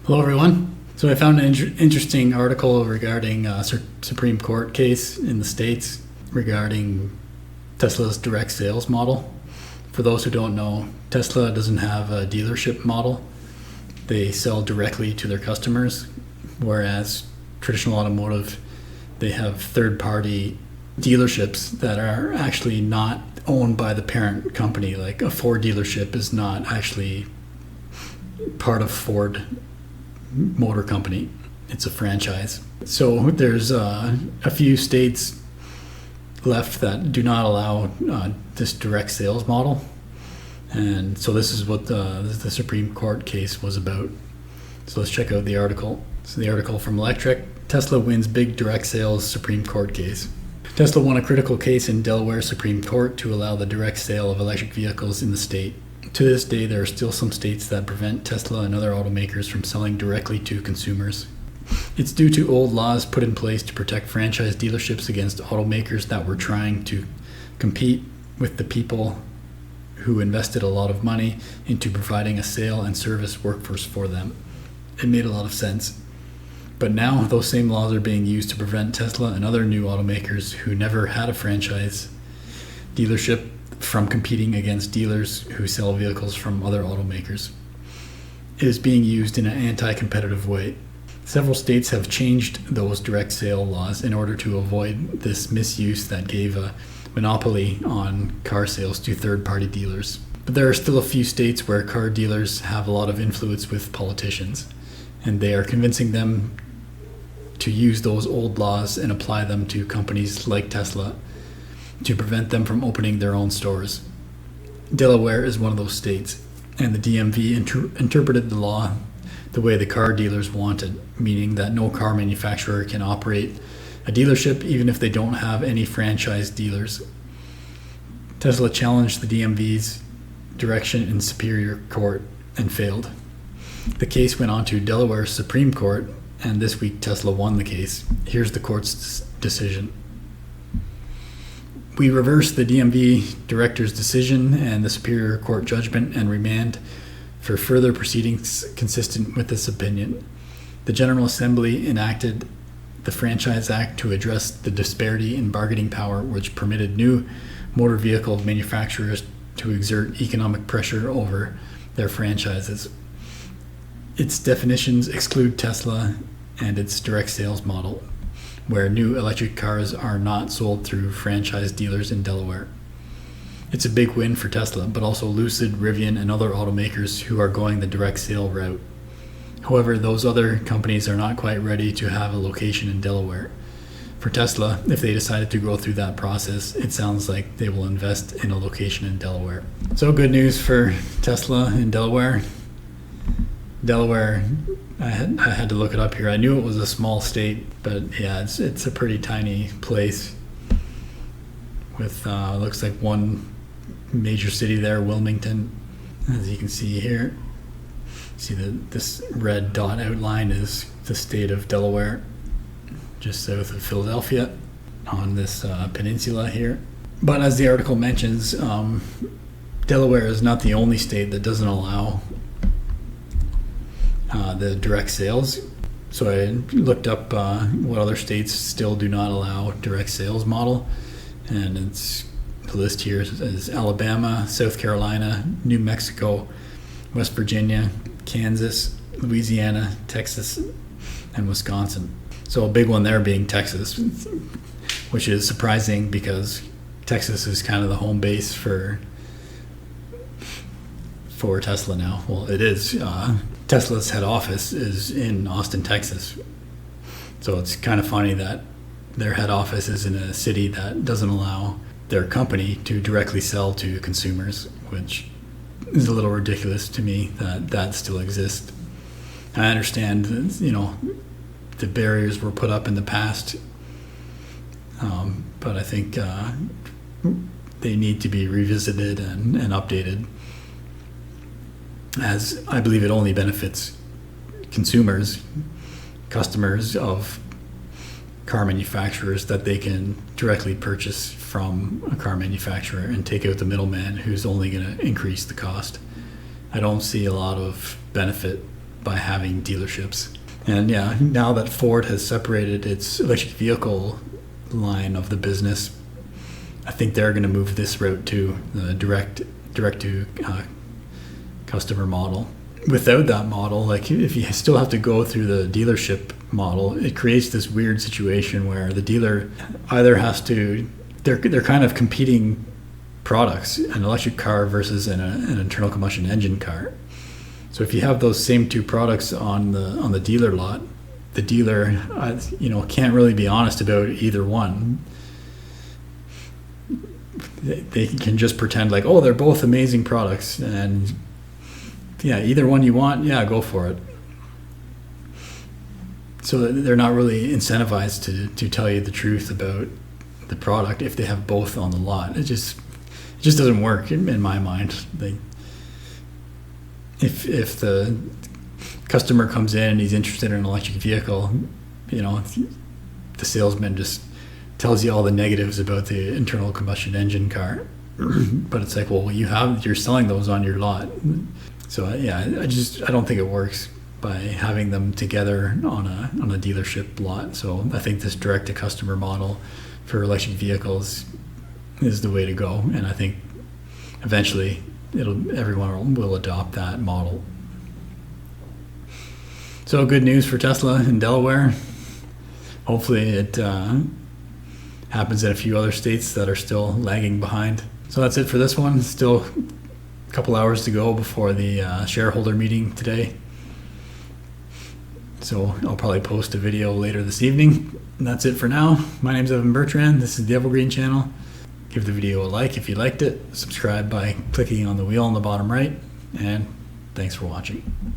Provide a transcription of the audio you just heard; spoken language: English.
Hello, everyone. So I found an interesting article regarding a Supreme Court case in the States regarding Tesla's direct sales model. For those who don't know, Tesla doesn't have a dealership model. They sell directly to their customers, whereas traditional automotive, they have third-party dealerships that are actually not owned by the parent company. Like a Ford dealership is not actually part of Ford Motor Company. It's a franchise. So there's a few states left that do not allow this direct sales model. And so this is what the Supreme Court case was about. So let's check out the article. So the article from Electric: Tesla wins big direct sales Supreme Court case. Tesla won a critical case in Delaware Supreme Court to allow the direct sale of electric vehicles in the state. To this day, there are still some states that prevent Tesla and other automakers from selling directly to consumers. It's due to old laws put in place to protect franchise dealerships against automakers that were trying to compete with the people who invested a lot of money into providing a sale and service workforce for them. It made a lot of sense. But now those same laws are being used to prevent Tesla and other new automakers who never had a franchise dealership from competing against dealers who sell vehicles from other automakers. It is being used in an anti-competitive way. Several states have changed those direct sale laws in order to avoid this misuse that gave a monopoly on car sales to third-party dealers. But there are still a few states where car dealers have a lot of influence with politicians, and they are convincing them to use those old laws and apply them to companies like Tesla to prevent them from opening their own stores. Delaware is one of those states, and the DMV interpreted the law the way the car dealers wanted, meaning that no car manufacturer can operate a dealership even if they don't have any franchise dealers. Tesla challenged the DMV's direction in Superior Court and failed. The case went on to Delaware Supreme Court, and this week Tesla won the case. Here's the court's decision. We reverse the DMV director's decision and the Superior Court judgment and remand for further proceedings consistent with this opinion. The General Assembly enacted the Franchise Act to address the disparity in bargaining power, which permitted new motor vehicle manufacturers to exert economic pressure over their franchises. Its definitions exclude Tesla and its direct sales model, where new electric cars are not sold through franchise dealers in Delaware. It's a big win for Tesla, but also Lucid, Rivian, and other automakers who are going the direct sale route. However, those other companies are not quite ready to have a location in Delaware. For Tesla, if they decided to go through that process, it sounds like they will invest in a location in Delaware. So good news for Tesla in Delaware. Delaware, I had to look it up here. I knew it was a small state, but yeah, it's a pretty tiny place with looks like one major city there, Wilmington. As you can see here, see this red dot outline is the state of Delaware, just south of Philadelphia on this peninsula here. But as the article mentions, Delaware is not the only state that doesn't allow the direct sales. So I looked up what other states still do not allow direct sales model, and it's the list here is Alabama, South Carolina, New Mexico, West Virginia, Kansas, Louisiana, Texas, and Wisconsin. So a big one there being Texas, which is surprising because Texas is kind of the home base for Tesla now. Well, it is. Tesla's head office is in Austin, Texas. So it's kind of funny that their head office is in a city that doesn't allow their company to directly sell to consumers, which is a little ridiculous to me that still exists. I understand, the barriers were put up in the past, but I think they need to be revisited and updated, as I believe it only benefits customers of car manufacturers, that they can directly purchase from a car manufacturer and take out the middleman who's only going to increase the cost. I don't see a lot of benefit by having dealerships. And yeah, now that Ford has separated its electric vehicle line of the business, I think they're going to move this route to the direct to customer model. Without that model, like if you still have to go through the dealership model, it creates this weird situation where the dealer either has to, they're kind of competing products, an electric car versus an internal combustion engine car. So if you have those same two products on the dealer lot, the dealer can't really be honest about either one. They can just pretend like, oh, they're both amazing products, and yeah, either one you want, yeah, go for it. So they're not really incentivized to tell you the truth about the product if they have both on the lot. It just doesn't work in my mind. If the customer comes in and he's interested in an electric vehicle, the salesman just tells you all the negatives about the internal combustion engine car. But it's like, well, you're selling those on your lot. So yeah, I don't think it works by having them together on a dealership lot. So I think this direct to customer model for electric vehicles is the way to go, and I think eventually everyone will adopt that model. So good news for Tesla in Delaware. Hopefully it happens in a few other states that are still lagging behind. So that's it for this one. Still a couple hours to go before the shareholder meeting today. So I'll probably post a video later this evening. And that's it for now. My name's Evan Bertrand. This is the Evergreen channel. Give the video a like if you liked it. Subscribe by clicking on the wheel on the bottom right. And thanks for watching.